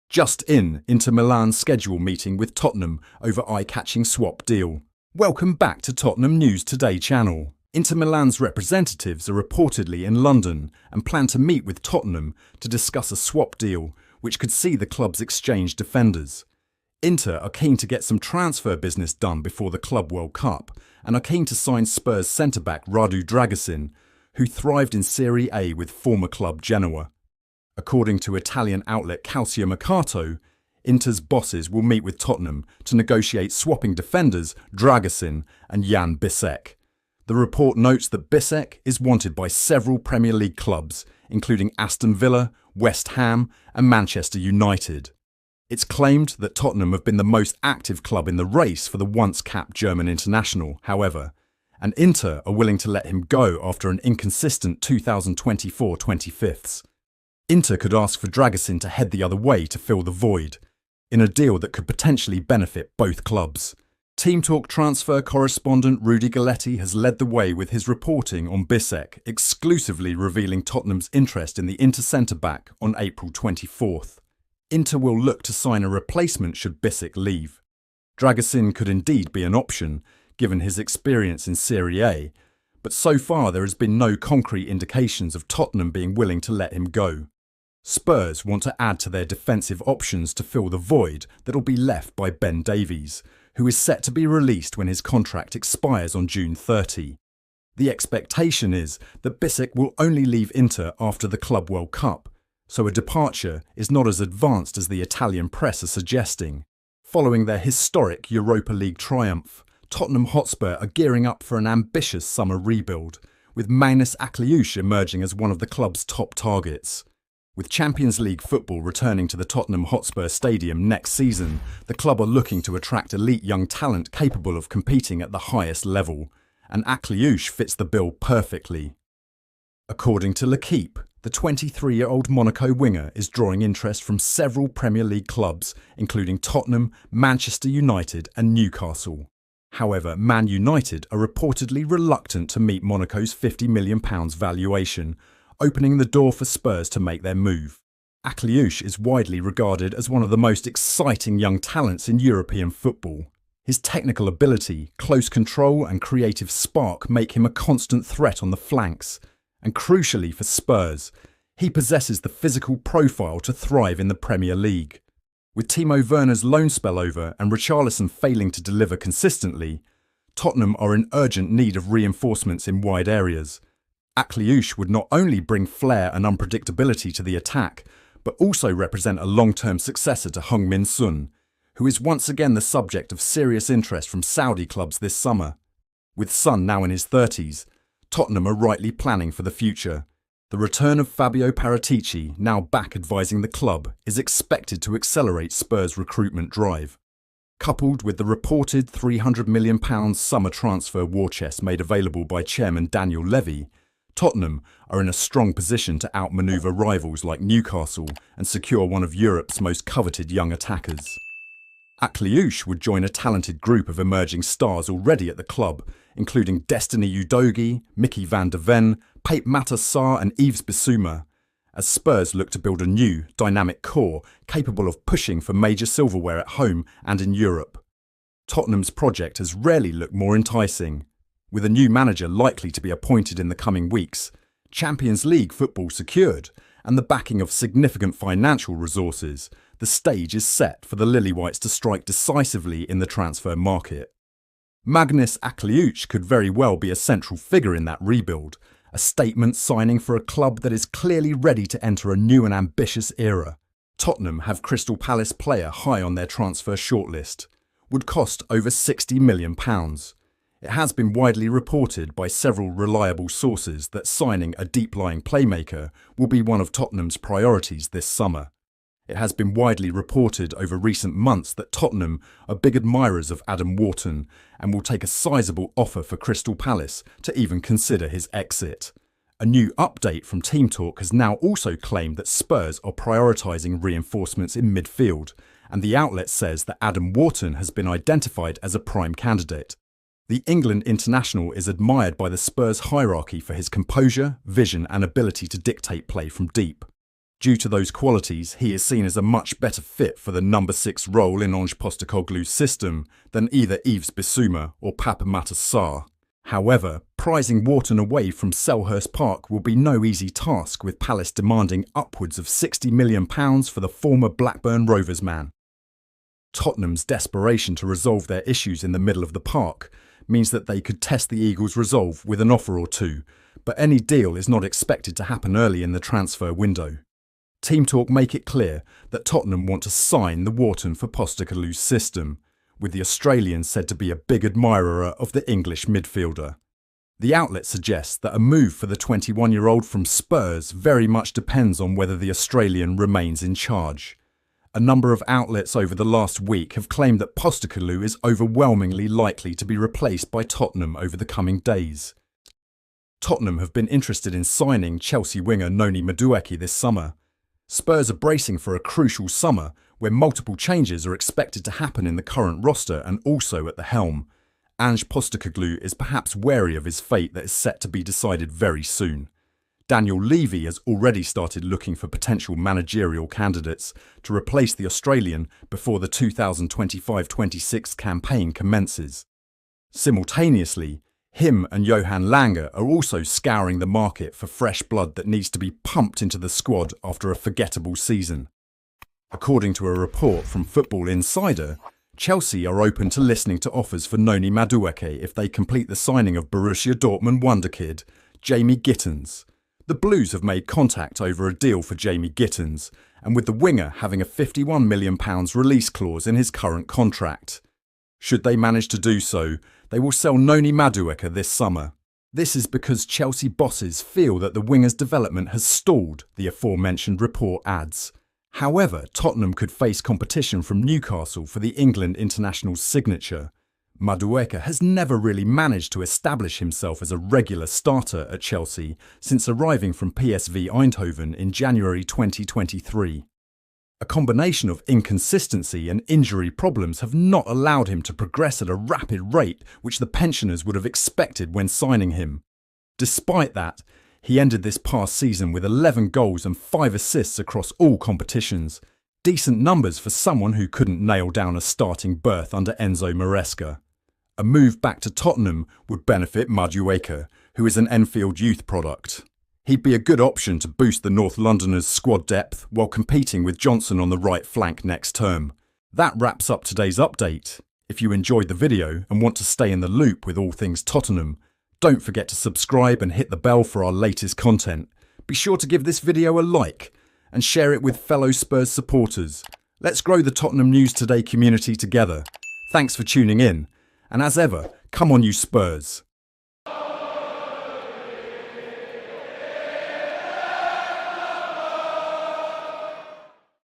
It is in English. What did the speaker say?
Just in, Inter Milan's schedule meeting with Tottenham over eye-catching swap deal. Welcome back to Tottenham News Today channel. Inter Milan's representatives are reportedly in London and plan to meet with Tottenham to discuss a swap deal which could see the clubs exchange defenders. Inter are keen to get some transfer business done before the Club World Cup and are keen to sign Spurs centre-back Radu Dragusin, who thrived in Serie A with former club Genoa. According to Italian outlet CalcioMercato, Inter's bosses will meet with Tottenham to negotiate swapping defenders Dragusin and Yann Bisseck. The report notes that Bisseck is wanted by several Premier League clubs, including Aston Villa, West Ham and Manchester United. It's claimed that Tottenham have been the most active club in the race for the once-capped German international, however, and Inter are willing to let him go after an inconsistent 2024-25. Inter could ask for Dragusin to head the other way to fill the void, in a deal that could potentially benefit both clubs. Team Talk transfer correspondent Rudy Galletti has led the way with his reporting on Bisseck, exclusively revealing Tottenham's interest in the Inter centre-back on April 24th. Inter will look to sign a replacement should Bisseck leave. Dragusin could indeed be an option, given his experience in Serie A, but so far there has been no concrete indications of Tottenham being willing to let him go. Spurs want to add to their defensive options to fill the void that will be left by Ben Davies, who is set to be released when his contract expires on June 30. The expectation is that Bisseck will only leave Inter after the Club World Cup, so a departure is not as advanced as the Italian press are suggesting. Following their historic Europa League triumph, Tottenham Hotspur are gearing up for an ambitious summer rebuild, with Manus Akliouche emerging as one of the club's top targets. With Champions League football returning to the Tottenham Hotspur Stadium next season, the club are looking to attract elite young talent capable of competing at the highest level, and Akliouche fits the bill perfectly. According to L'Équipe, the 23-year-old Monaco winger is drawing interest from several Premier League clubs, including Tottenham, Manchester United and Newcastle. However, Man United are reportedly reluctant to meet Monaco's £50 million valuation, opening the door for Spurs to make their move. Akliouche is widely regarded as one of the most exciting young talents in European football. His technical ability, close control and creative spark make him a constant threat on the flanks. And crucially for Spurs, he possesses the physical profile to thrive in the Premier League. With Timo Werner's loan spell over and Richarlison failing to deliver consistently, Tottenham are in urgent need of reinforcements in wide areas. Akliouche would not only bring flair and unpredictability to the attack, but also represent a long-term successor to Heung-min Son, who is once again the subject of serious interest from Saudi clubs this summer. With Son now in his 30s, Tottenham are rightly planning for the future. The return of Fabio Paratici, now back advising the club, is expected to accelerate Spurs' recruitment drive. Coupled with the reported £300 million summer transfer war chest made available by chairman Daniel Levy, Tottenham are in a strong position to outmaneuver rivals like Newcastle and secure one of Europe's most coveted young attackers. Akliouche would join a talented group of emerging stars already at the club, including Destiny Udogie, Mickey van der Ven, Pape Matar Sarr and Yves Bissouma, as Spurs look to build a new, dynamic core capable of pushing for major silverware at home and in Europe. Tottenham's project has rarely looked more enticing. With a new manager likely to be appointed in the coming weeks, Champions League football secured, and the backing of significant financial resources, the stage is set for the Lily-Whites to strike decisively in the transfer market. Manus Akliouche could very well be a central figure in that rebuild, a statement signing for a club that is clearly ready to enter a new and ambitious era. Tottenham have Crystal Palace player high on their transfer shortlist, would cost over £60 million. It has been widely reported by several reliable sources that signing a deep-lying playmaker will be one of Tottenham's priorities this summer. It has been widely reported over recent months that Tottenham are big admirers of Adam Wharton and will take a sizable offer for Crystal Palace to even consider his exit. A new update from Team Talk has now also claimed that Spurs are prioritising reinforcements in midfield, and the outlet says that Adam Wharton has been identified as a prime candidate. The England international is admired by the Spurs hierarchy for his composure, vision and ability to dictate play from deep. Due to those qualities, he is seen as a much better fit for the number 6 role in Ange Postecoglou's system than either Yves Bissouma or Pape Matar Sarr. However, prizing Wharton away from Selhurst Park will be no easy task, with Palace demanding upwards of £60 million for the former Blackburn Rovers man. Tottenham's desperation to resolve their issues in the middle of the park means that they could test the Eagles' resolve with an offer or two, but any deal is not expected to happen early in the transfer window. Team Talk make it clear that Tottenham want to sign the Wharton for Postecoglou's system, with the Australian said to be a big admirer of the English midfielder. The outlet suggests that a move for the 21-year-old from Spurs very much depends on whether the Australian remains in charge. A number of outlets over the last week have claimed that Postecoglou is overwhelmingly likely to be replaced by Tottenham over the coming days. Tottenham have been interested in signing Chelsea winger Noni Madueke this summer. Spurs are bracing for a crucial summer where multiple changes are expected to happen in the current roster and also at the helm. Ange Postecoglou is perhaps wary of his fate that is set to be decided very soon. Daniel Levy has already started looking for potential managerial candidates to replace the Australian before the 2025-26 campaign commences. Simultaneously, him and Johan Langer are also scouring the market for fresh blood that needs to be pumped into the squad after a forgettable season. According to a report from Football Insider, Chelsea are open to listening to offers for Noni Madueke if they complete the signing of Borussia Dortmund wonderkid Jamie Gittens. The Blues have made contact over a deal for Jamie Gittens, and with the winger having a £51 million release clause in his current contract. Should they manage to do so, they will sell Noni Madueke this summer. This is because Chelsea bosses feel that the winger's development has stalled, the aforementioned report adds. However, Tottenham could face competition from Newcastle for the England international's signature. Madueke has never really managed to establish himself as a regular starter at Chelsea since arriving from PSV Eindhoven in January 2023. A combination of inconsistency and injury problems have not allowed him to progress at a rapid rate which the pensioners would have expected when signing him. Despite that, he ended this past season with 11 goals and 5 assists across all competitions. Decent numbers for someone who couldn't nail down a starting berth under Enzo Maresca. A move back to Tottenham would benefit Madueke, who is an Enfield youth product. He'd be a good option to boost the North Londoners' squad depth while competing with Johnson on the right flank next term. That wraps up today's update. If you enjoyed the video and want to stay in the loop with all things Tottenham, don't forget to subscribe and hit the bell for our latest content. Be sure to give this video a like and share it with fellow Spurs supporters. Let's grow the Tottenham News Today community together. Thanks for tuning in, and as ever, come on you Spurs!